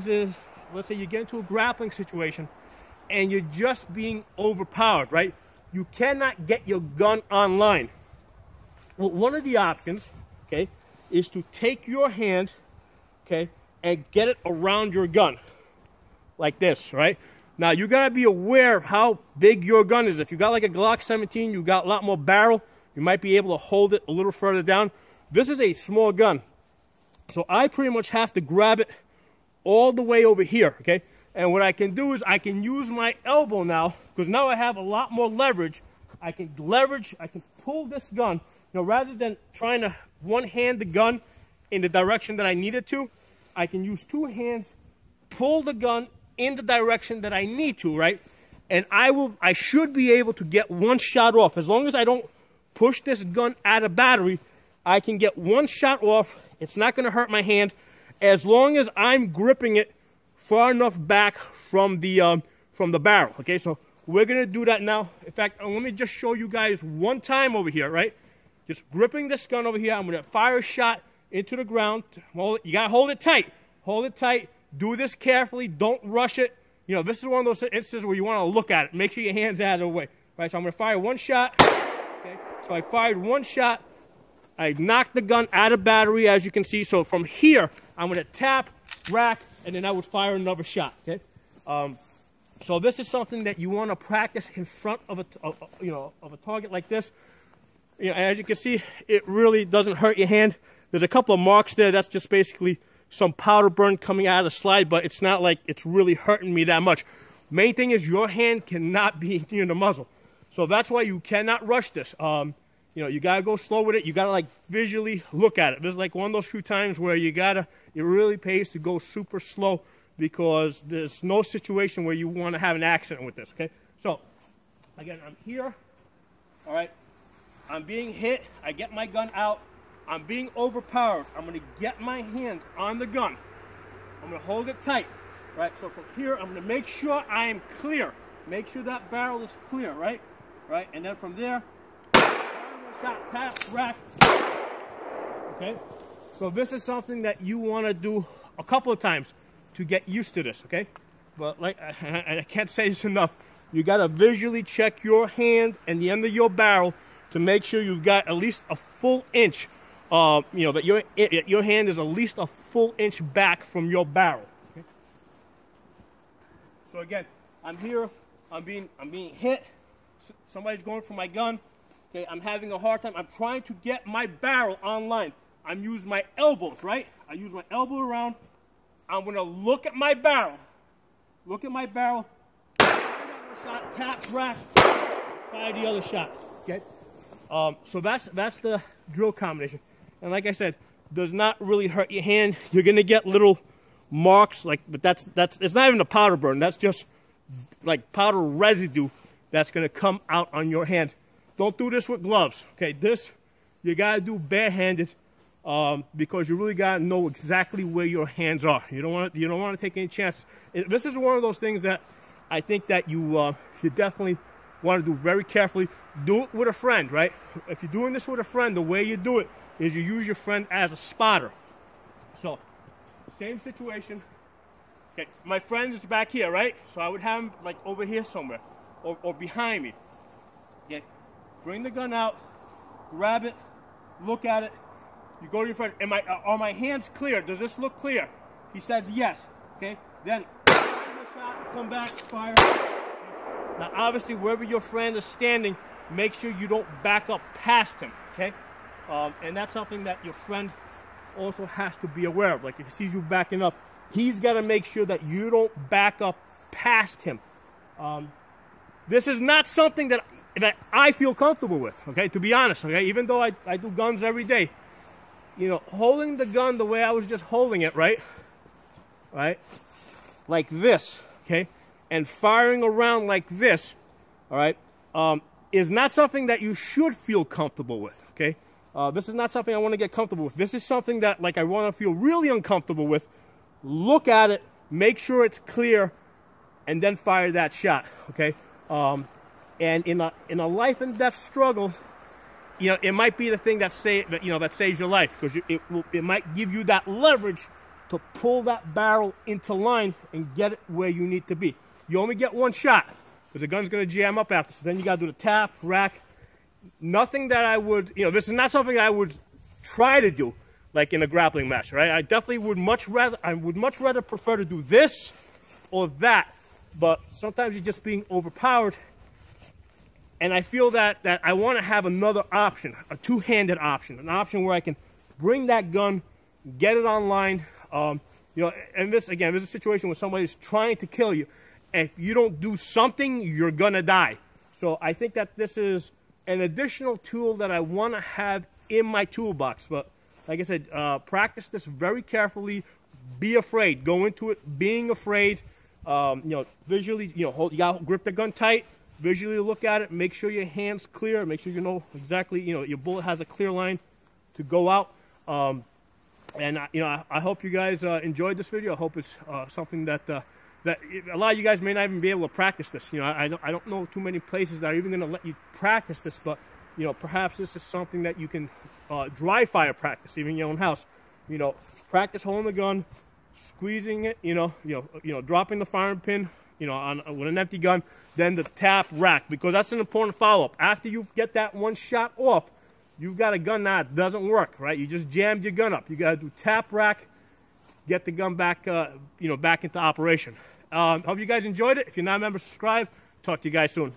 is, let's say you get into a grappling situation and you're just being overpowered, right? You cannot get your gun online. Well, one of the options, okay, is to take your hand, okay, and get it around your gun, like this, right? Now, you gotta be aware of how big your gun is. If you got like a Glock 17, you got a lot more barrel, you might be able to hold it a little further down. This is a small gun, so I pretty much have to grab it all the way over here, okay? And what I can do is I can use my elbow now, because now I have a lot more leverage. I can pull this gun, you know, rather than trying to one-hand the gun in the direction that I need it to, I can use two hands, pull the gun in the direction that I need to, right? And I should be able to get one shot off. As long as I don't push this gun out of battery, I can get one shot off. It's not going to hurt my hand, as long as I'm gripping it far enough back from the barrel. Okay, so we're gonna do that now. In fact, let me just show you guys one time over here, right? Just gripping this gun over here. I'm gonna fire a shot into the ground. You gotta hold it tight. Hold it tight. Do this carefully. Don't rush it. You know, this is one of those instances where you want to look at it. Make sure your hands out of the way. Right, so I'm gonna fire one shot. Okay, so I fired one shot. I knocked the gun out of battery, as you can see. So from here, I'm gonna tap, rack, and then I would fire another shot. Okay, so this is something that you want to practice in front of a target like this. You know, as you can see, it really doesn't hurt your hand. There's a couple of marks there. That's just basically some powder burn coming out of the slide, but it's not like it's really hurting me that much. Main thing is your hand cannot be near the muzzle, so that's why you cannot rush this. You know, you gotta go slow with it. You gotta like visually look at it. This is like one of those few times where it really pays to go super slow, because there's no situation where you want to have an accident with this. Okay, so again, I'm here. All right, I'm being hit. I get my gun out. I'm being overpowered. I'm gonna get my hand on the gun. I'm gonna hold it tight. Right. So from here, I'm gonna make sure I am clear. Make sure that barrel is clear. Right. Right. And then from there, shot, tap, rack. Okay, so this is something that you want to do a couple of times to get used to this. Okay, but like I can't say this enough, you got to visually check your hand and the end of your barrel to make sure you've got at least a full inch. You know, that your hand is at least a full inch back from your barrel. Okay? So again, I'm here. I'm being hit. Somebody's going for my gun. Okay, I'm having a hard time. I'm trying to get my barrel online. I'm using my elbows, right? I use my elbow around. I'm going to look at my barrel. Look at my barrel. Shot, tap, rack, fire the other shot. Okay? So that's the drill combination. And like I said, does not really hurt your hand. You're going to get little marks, but that's it's not even a powder burn. That's just like powder residue that's going to come out on your hand. Don't do this with gloves. Okay, this you gotta do barehanded, because you really gotta know exactly where your hands are. You don't want to take any chances. This is one of those things that I think that you definitely want to do very carefully. Do it with a friend, right? If you're doing this with a friend, the way you do it is you use your friend as a spotter. So, same situation. Okay, my friend is back here, right? So I would have him like over here somewhere, or behind me. Okay. Bring the gun out, grab it, look at it. You go to your friend. Are my hands clear? Does this look clear? He says yes. Okay. Then shot, come back, fire. Now, obviously, wherever your friend is standing, make sure you don't back up past him. Okay. And that's something that your friend also has to be aware of. Like if he sees you backing up, he's got to make sure that you don't back up past him. This is not something that I feel comfortable with, okay, to be honest, okay, even though I do guns every day. You know, holding the gun the way I was just holding it, right, like this, okay, and firing around like this, all right, is not something that you should feel comfortable with, okay. This is not something I want to get comfortable with. This is something that, like, I want to feel really uncomfortable with. Look at it, make sure it's clear, and then fire that shot, okay. And in a life and death struggle, you know, it might be the thing that saves your life, because it might give you that leverage to pull that barrel into line and get it where you need to be. You only get one shot because the gun's going to jam up after. So then you got to do the tap, rack. Nothing that I would, this is not something I would try to do like in a grappling match, right? I definitely would much rather prefer to do this or that. But sometimes you're just being overpowered. And I feel that I want to have another option, a two-handed option, an option where I can bring that gun, get it online. And this, again, this is a situation where somebody's trying to kill you. And if you don't do something, you're going to die. So I think that this is an additional tool that I want to have in my toolbox. But like I said, practice this very carefully. Be afraid. Go into it being afraid. Visually, you got to grip the gun tight. Visually look at it. Make sure your hand's clear. Make sure you know exactly, your bullet has a clear line to go out. I hope you guys enjoyed this video. I hope it's something that a lot of you guys may not even be able to practice this. I don't know too many places that are even going to let you practice this, but perhaps this is something that you can dry fire practice, even in your own house. Practice holding the gun, squeezing it, dropping the firing pin, with an empty gun, then the tap rack, because that's an important follow-up. After you get that one shot off, you've got a gun that doesn't work, right? You just jammed your gun up. You got to do tap rack, get the gun back, back into operation. Hope you guys enjoyed it. If you're not a member, subscribe. Talk to you guys soon.